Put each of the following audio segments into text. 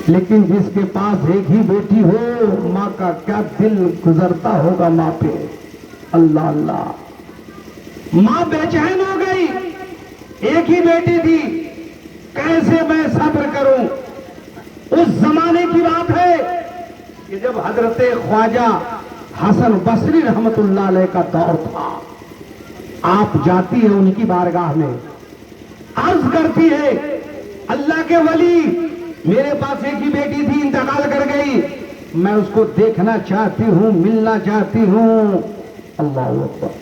لیکن جس کے پاس ایک ہی بیٹی ہو، ماں کا کیا دل گزرتا ہوگا ماں پہ. اللہ اللہ. ماں بے چین ہو گئی، ایک ہی بیٹی تھی، کیسے میں صبر کروں. اس زمانے کی بات ہے کہ جب حضرت خواجہ حسن بصری رحمت اللہ علیہ کا دور تھا. آپ جاتی ہے ان کی بارگاہ میں، عرض کرتی ہے اللہ کے ولی، میرے پاس ایک ہی بیٹی تھی، انتقال کر گئی، میں اس کو دیکھنا چاہتی ہوں، ملنا چاہتی ہوں. اللہ اکبر.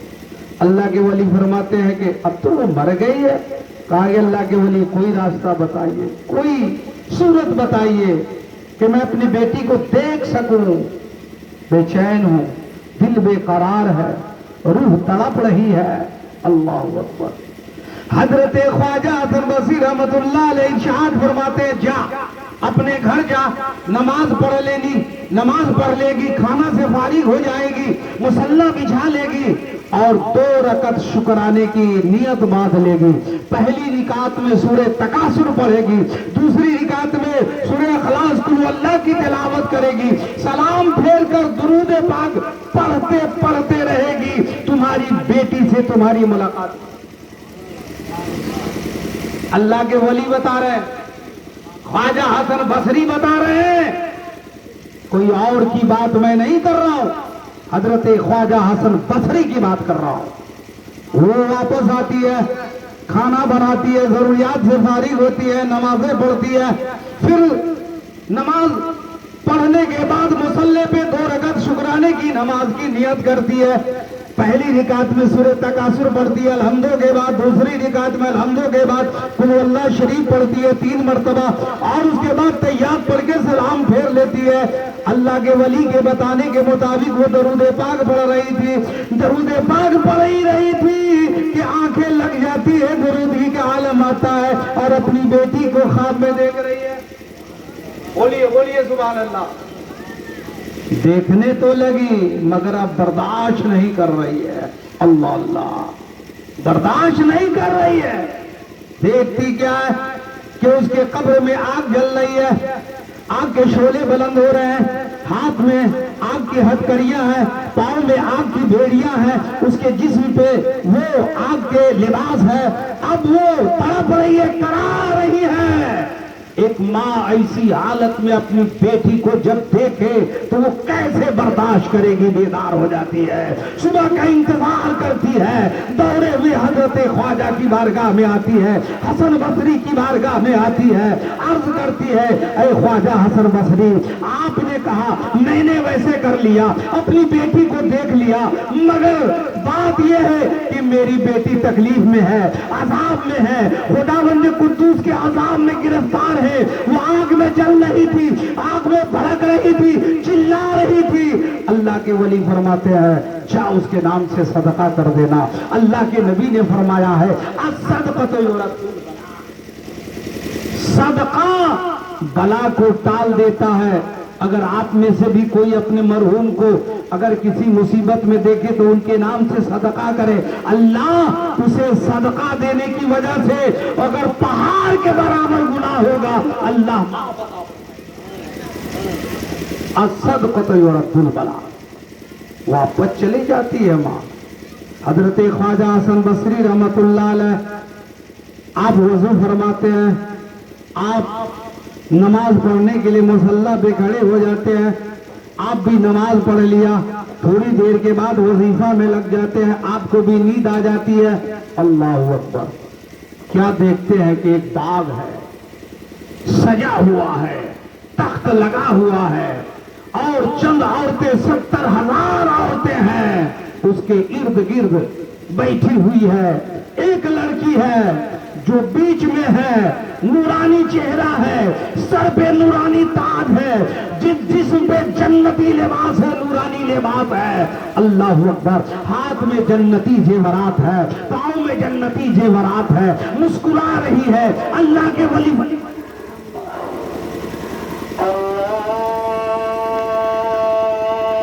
اللہ کے ولی فرماتے ہیں کہ اب تو وہ مر گئی ہے. کہا کہ اللہ کے ولی کوئی راستہ بتائیے، کوئی صورت بتائیے کہ میں اپنی بیٹی کو دیکھ سکوں. بے چین ہوں، دل بے قرار ہے، روح تڑپ رہی ہے. اللہ اکبر. حضرت خواجہ حسن بصری رحمت اللہ علیہ ارشاد فرماتے ہیں جا اپنے گھر جا، نماز پڑھ لینی، نماز پڑھ لے گی، کھانا سے فارغ ہو جائے گی، مصلی بچھا لے گی اور 2 رکعت شکرانے کی نیت باندھ لے گی. پہلی رکعت میں سورہ تکاثر پڑھے گی، دوسری رکعت میں سورہ اخلاص قل اللہ کی تلاوت کرے گی، سلام پھیر کر درود پاک پڑھتے پڑھتے رہے گی. تمہاری بیٹی سے تمہاری ملاقات. اللہ کے ولی بتا رہے ہیں، خواجہ حسن بصری بتا رہے ہیں، کوئی اور کی بات میں نہیں کر رہا ہوں، حضرت خواجہ حسن بصری کی بات کر رہا ہوں. وہ واپس آتی ہے، کھانا بناتی ہے، ضروریات سے فارغ ہوتی ہے، نمازیں پڑھتی ہے، پھر نماز پڑھنے کے بعد مصلی پہ 2 رکعت شکرانے کی نماز کی نیت کرتی ہے. پہلی رکعت میں سورہ تکاثر پڑھتی ہے الحمدو کے بعد، دوسری رکعت میں الحمدو کے بعد قل اللہ شریف پڑھتی ہے 3 مرتبہ اور اس کے بعد تحیات پڑھ کے سلام پھیر لیتی ہے. اللہ کے ولی کے بتانے کے مطابق وہ درود پاک پڑھ رہی تھی، درود پاک پڑھ ہی رہی تھی کہ آنکھیں لگ جاتی ہے، درودگی کا عالم آتا ہے اور اپنی بیٹی کو خواب میں دیکھ رہی ہے. بولیے بولیے سبحان اللہ. دیکھنے تو لگی مگر اب برداشت نہیں کر رہی ہے. اللہ اللہ. برداشت نہیں کر رہی ہے. دیکھتی کیا ہے کہ اس کے قبر میں آگ جل رہی ہے، آگ کے شعلے بلند ہو رہے ہیں، ہاتھ میں آگ کی ہتھکڑیاں ہیں، پاؤں میں آگ کی بھیڑیاں ہیں، اس کے جسم پہ وہ آگ کے لباس ہے. اب وہ تڑپ رہی ہے، کرا رہی ہے. ایک ماں ایسی حالت میں اپنی بیٹی کو جب دیکھے تو وہ کیسے برداشت کرے گی. بیدار ہو جاتی ہے، صبح کا انتظار کرتی ہے، دوڑے ہوئے حضرت خواجہ کی بارگاہ میں آتی ہے، حسن بصری کی بارگاہ میں آتی ہے، عرض کرتی ہے اے خواجہ حسن بصری، آپ نے کہا میں نے ویسے کر لیا، اپنی بیٹی کو دیکھ لیا، مگر بات یہ ہے کہ میری بیٹی تکلیف میں ہے، عذاب میں ہے، خداوند قدوس کے عذاب میں گرفتار ہے. وہ آگ میں جل رہی تھی، آگ میں بھڑک رہی تھی، چلا رہی تھی. اللہ کے ولی فرماتے ہیں جا اس کے نام سے صدقہ کر دینا. اللہ کے نبی نے فرمایا ہے الصدقۃ یرد البلاء، صدقہ بلا کو ٹال دیتا ہے. اگر آپ میں سے بھی کوئی اپنے مرحوم کو اگر کسی مصیبت میں دیکھے تو ان کے نام سے صدقہ کرے، اللہ اسے صدقہ دینے کی وجہ سے اگر پہاڑ کے برابر گناہ ہوگا اللہ معاف کرے. الصدقۃ یرد البلاء. واپس چلی جاتی ہے ماں. حضرت خواجہ حسن بصری رحمت اللہ علیہ آپ وضو فرماتے ہیں، آپ نماز پڑھنے کے لیے مصلی پہ کھڑے ہو جاتے ہیں، آپ بھی نماز پڑھ لیا، تھوڑی دیر کے بعد وظیفہ میں لگ جاتے ہیں، آپ کو بھی نیند آ جاتی ہے. اللہ اکبر. کیا دیکھتے ہیں کہ ایک باغ ہے، سجا ہوا ہے، تخت لگا ہوا ہے اور چند عورتیں 70,000 عورتیں ہیں اس کے ارد گرد بیٹھی ہوئی ہے. ایک لڑکی ہے جو بیچ میں ہے، نورانی چہرہ ہے، سر پہ نورانی تاج ہے، جسم پہ جنتی لباس ہے، نورانی لباس ہے. اللہ اکبر. ہاتھ میں جنتی زیورات ہے، پاؤں میں جنتی زیورات ہے، مسکرا رہی ہے. اللہ کے ولی